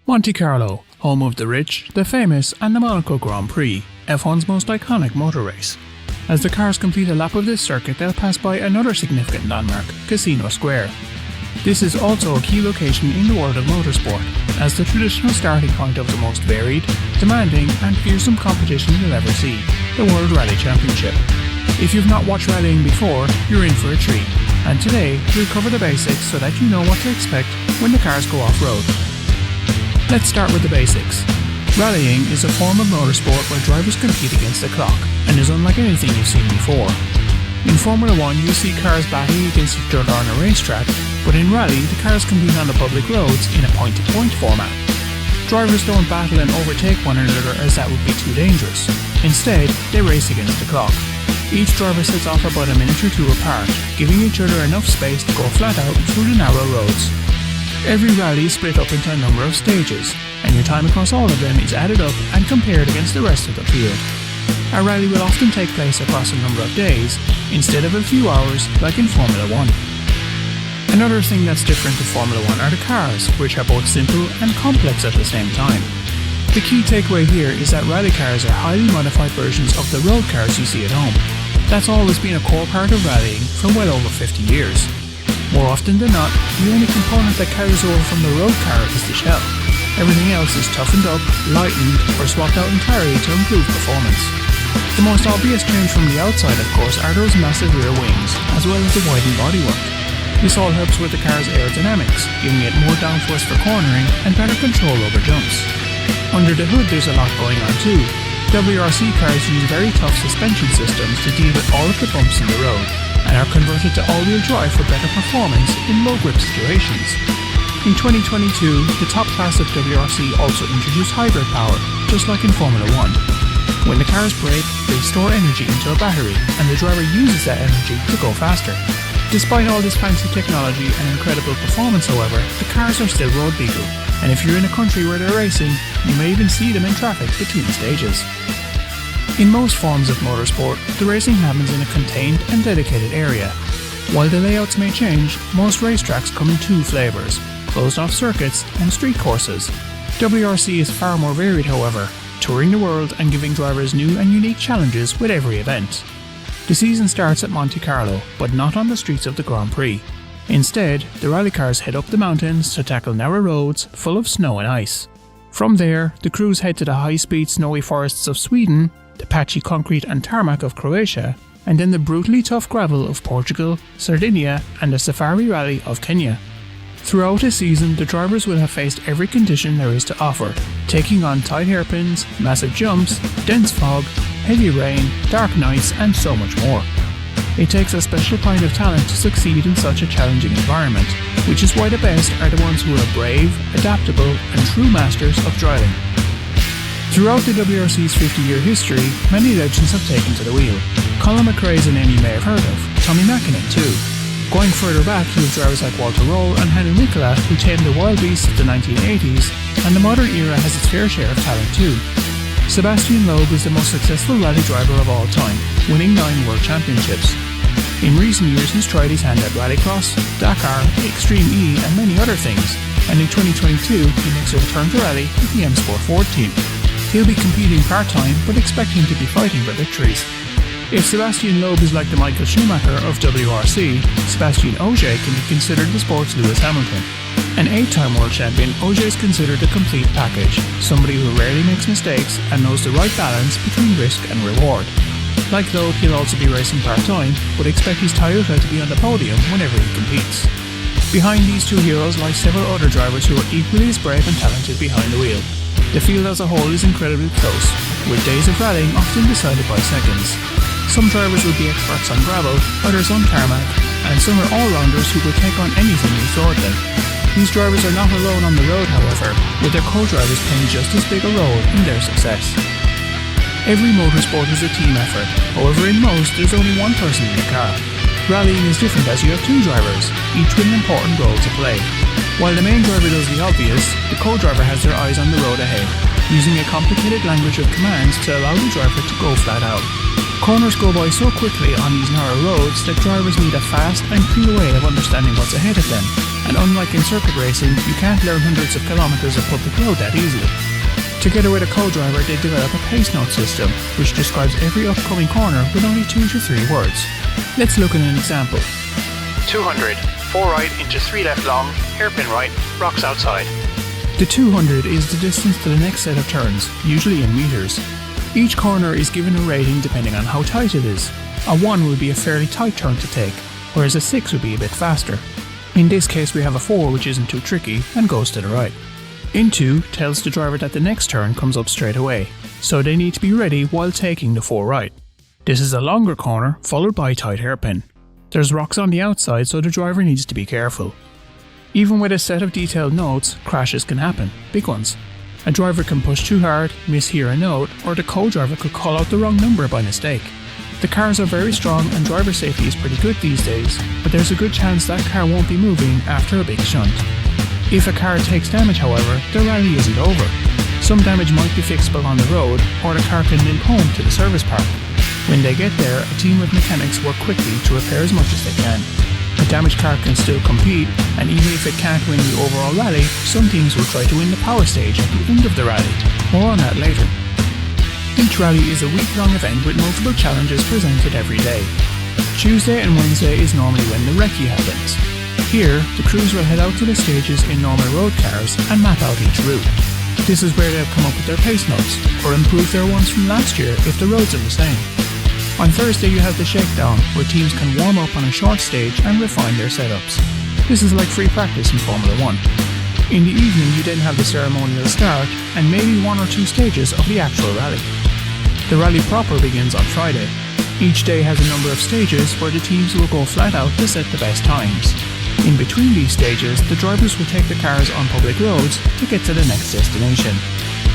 Monte Carlo, home of the rich, the famous and the Monaco Grand Prix, F1's most iconic motor race. As the cars complete a lap of this circuit, they'll pass by another significant landmark, Casino Square. This is also a key location in the world of motorsport, as the traditional starting point of the most varied, demanding and fearsome competition you'll ever see, the World Rally Championship. If you've not watched rallying before, you're in for a treat, and today we'll cover the basics so that you know what to expect when the cars go off-road. Let's start with the basics. Rallying is a form of motorsport where drivers compete against the clock, and is unlike anything you've seen before. In Formula 1 you see cars battling against each other on a racetrack, but in rally the cars compete on the public roads in a point-to-point format. Drivers don't battle and overtake one another as that would be too dangerous. Instead, they race against the clock. Each driver sets off about a minute or two apart, giving each other enough space to go flat out through the narrow roads. Every rally is split up into a number of stages, and your time across all of them is added up and compared against the rest of the field. A rally will often take place across a number of days, instead of a few hours like in Formula 1. Another thing that's different to Formula 1 are the cars, which are both simple and complex at the same time. The key takeaway here is that rally cars are highly modified versions of the road cars you see at home. That's always been a core part of rallying for well over 50 years. More often than not, the only component that carries over from the road car is the shell. Everything else is toughened up, lightened, or swapped out entirely to improve performance. The most obvious change from the outside, of course, are those massive rear wings, as well as the widened bodywork. This all helps with the car's aerodynamics, giving it more downforce for cornering and better control over jumps. Under the hood there's a lot going on too. WRC cars use very tough suspension systems to deal with all of the bumps in the road, and are converted to all-wheel drive for better performance in low-grip situations. In 2022, the top class of WRC also introduced hybrid power, just like in Formula 1. When the cars brake, they store energy into a battery, and the driver uses that energy to go faster. Despite all this fancy technology and incredible performance, however, the cars are still road legal, and if you're in a country where they're racing, you may even see them in traffic between stages. In most forms of motorsport, the racing happens in a contained and dedicated area. While the layouts may change, most racetracks come in two flavours, closed-off circuits and street courses. WRC is far more varied, however, touring the world and giving drivers new and unique challenges with every event. The season starts at Monte Carlo, but not on the streets of the Grand Prix. Instead, the rally cars head up the mountains to tackle narrow roads full of snow and ice. From there, the crews head to the high-speed snowy forests of Sweden, the patchy concrete and tarmac of Croatia, and then the brutally tough gravel of Portugal, Sardinia, and the safari rally of Kenya. Throughout a season, the drivers will have faced every condition there is to offer, taking on tight hairpins, massive jumps, dense fog, heavy rain, dark nights, and so much more. It takes a special kind of talent to succeed in such a challenging environment, which is why the best are the ones who are brave, adaptable, and true masters of driving. Throughout the WRC's 50-year history, many legends have taken to the wheel. Colin McRae's a name you may have heard of, Tommy Mäkinen too. Going further back, you have drivers like Walter Roll and Hannu Mikkola who tamed the wild beasts of the 1980s, and the modern era has its fair share of talent too. Sebastian Loeb is the most successful rally driver of all time, winning 9 world championships. In recent years he's tried his hand at rallycross, Dakar, Extreme E and many other things, and in 2022 he makes a return to rally with the M Sport Ford team. He'll be competing part-time, but expect him to be fighting for victories. If Sebastian Loeb is like the Michael Schumacher of WRC, Sébastien Ogier can be considered the sport's Lewis Hamilton. An 8-time world champion, Ogier is considered a complete package, somebody who rarely makes mistakes and knows the right balance between risk and reward. Like Loeb, he'll also be racing part-time, but expect his Toyota to be on the podium whenever he competes. Behind these two heroes lie several other drivers who are equally as brave and talented behind the wheel. The field as a whole is incredibly close, with days of rallying often decided by seconds. Some drivers will be experts on gravel, others on tarmac, and some are all-rounders who will take on anything you throw at them. These drivers are not alone on the road, however, with their co-drivers playing just as big a role in their success. Every motorsport is a team effort, however in most there's only one person in the car. Rallying is different as you have 2 drivers, each with an important role to play. While the main driver does the obvious, the co-driver has their eyes on the road ahead, using a complicated language of commands to allow the driver to go flat out. Corners go by so quickly on these narrow roads that drivers need a fast and clear way of understanding what's ahead of them, and unlike in circuit racing, you can't learn hundreds of kilometres of public road that easily. Together with a co-driver, they develop a pace note system, which describes every upcoming corner with only 2 to 3 words. Let's look at an example. 200, 4 right into 3 left long, hairpin right, rocks outside. The 200 is the distance to the next set of turns, usually in metres. Each corner is given a rating depending on how tight it is. A 1 would be a fairly tight turn to take, whereas a 6 would be a bit faster. In this case we have a 4 which isn't too tricky and goes to the right. Into tells the driver that the next turn comes up straight away, so they need to be ready while taking the 4 right. This is a longer corner followed by a tight hairpin. There's rocks on the outside, so the driver needs to be careful. Even with a set of detailed notes, crashes can happen, big ones. A driver can push too hard, mishear a note, or the co-driver could call out the wrong number by mistake. The cars are very strong and driver safety is pretty good these days, but there's a good chance that car won't be moving after a big shunt. If a car takes damage, however, the rally isn't over. Some damage might be fixable on the road, or the car can limp home to the service park. When they get there, a team of mechanics work quickly to repair as much as they can. A damaged car can still compete, and even if it can't win the overall rally, some teams will try to win the power stage at the end of the rally. More on that later. Each rally is a week-long event with multiple challenges presented every day. Tuesday and Wednesday is normally when the recce happens. Here, the crews will head out to the stages in normal road cars and map out each route. This is where they'll come up with their pace notes, or improve their ones from last year if the roads are the same. On Thursday you have the shakedown, where teams can warm up on a short stage and refine their setups. This is like free practice in Formula 1. In the evening you then have the ceremonial start and maybe 1 or 2 stages of the actual rally. The rally proper begins on Friday. Each day has a number of stages where the teams will go flat out to set the best times. In between these stages, the drivers will take the cars on public roads to get to the next destination.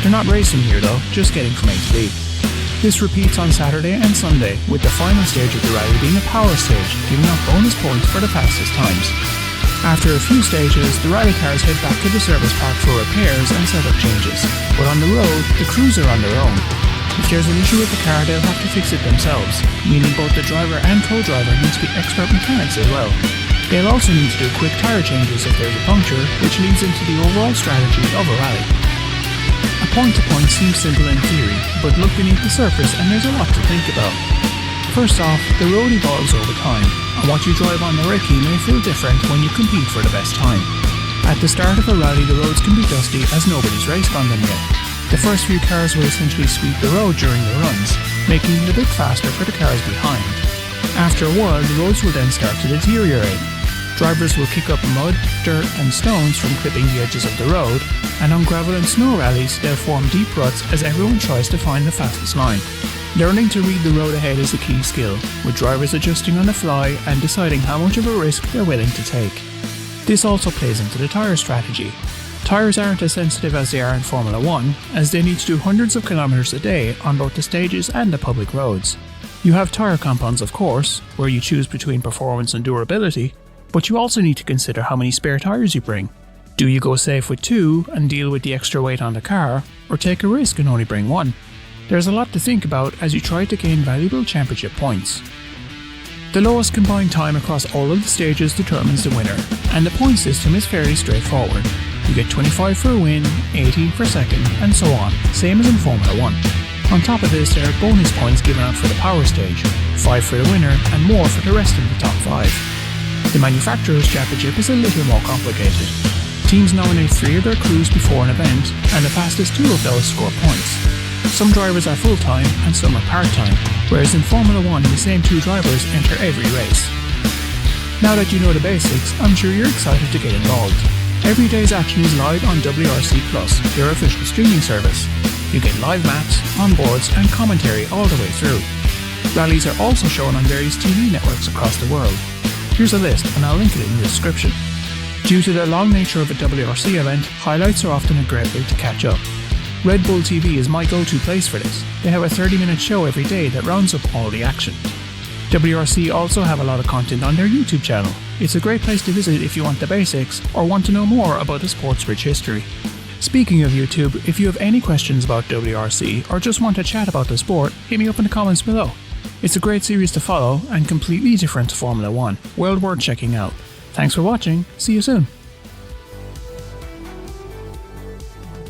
They're not racing here though, just getting from A to B. This repeats on Saturday and Sunday, with the final stage of the rally being a power stage, giving out bonus points for the fastest times. After a few stages, the rally cars head back to the service park for repairs and setup changes, but on the road, the crews are on their own. If there's an issue with the car, they'll have to fix it themselves, meaning both the driver and co-driver need to be expert mechanics as well. They'll also need to do quick tyre changes if there's a puncture, which leads into the overall strategy of a rally. A point-to-point seems simple in theory, but look beneath the surface and there's a lot to think about. First off, the road evolves over time, and what you drive on the recce may feel different when you compete for the best time. At the start of a rally, the roads can be dusty as nobody's raced on them yet. The first few cars will essentially sweep the road during the runs, making it a bit faster for the cars behind. After a while, the roads will then start to deteriorate. Drivers will kick up mud, dirt and stones from clipping the edges of the road, and on gravel and snow rallies they'll form deep ruts as everyone tries to find the fastest line. Learning to read the road ahead is a key skill, with drivers adjusting on the fly and deciding how much of a risk they're willing to take. This also plays into the tyre strategy. Tyres aren't as sensitive as they are in Formula 1, as they need to do hundreds of kilometres a day on both the stages and the public roads. You have tyre compounds of course, where you choose between performance and durability, but you also need to consider how many spare tyres you bring. Do you go safe with 2 and deal with the extra weight on the car, or take a risk and only bring 1? There's a lot to think about as you try to gain valuable championship points. The lowest combined time across all of the stages determines the winner, and the point system is fairly straightforward. You get 25 for a win, 18 for second, and so on, same as in Formula 1. On top of this, there are bonus points given out for the power stage, 5 for the winner and more for the rest of the top 5. The manufacturer's championship is a little more complicated. Teams nominate 3 of their crews before an event, and the fastest 2 of those score points. Some drivers are full-time and some are part-time, whereas in Formula 1 the same 2 drivers enter every race. Now that you know the basics, I'm sure you're excited to get involved. Every day's action is live on WRC+, your official streaming service. You get live maps, onboards and commentary all the way through. Rallies are also shown on various TV networks across the world. Here's a list and I'll link it in the description. Due to the long nature of a WRC event, highlights are often a great way to catch up. Red Bull TV is my go-to place for this. They have a 30-minute show every day that rounds up all the action. WRC also have a lot of content on their YouTube channel. It's a great place to visit if you want the basics or want to know more about the sport's rich history. Speaking of YouTube, if you have any questions about WRC or just want to chat about the sport, hit me up in the comments below. It's a great series to follow and completely different to Formula 1, well worth checking out. Thanks for watching, see you soon.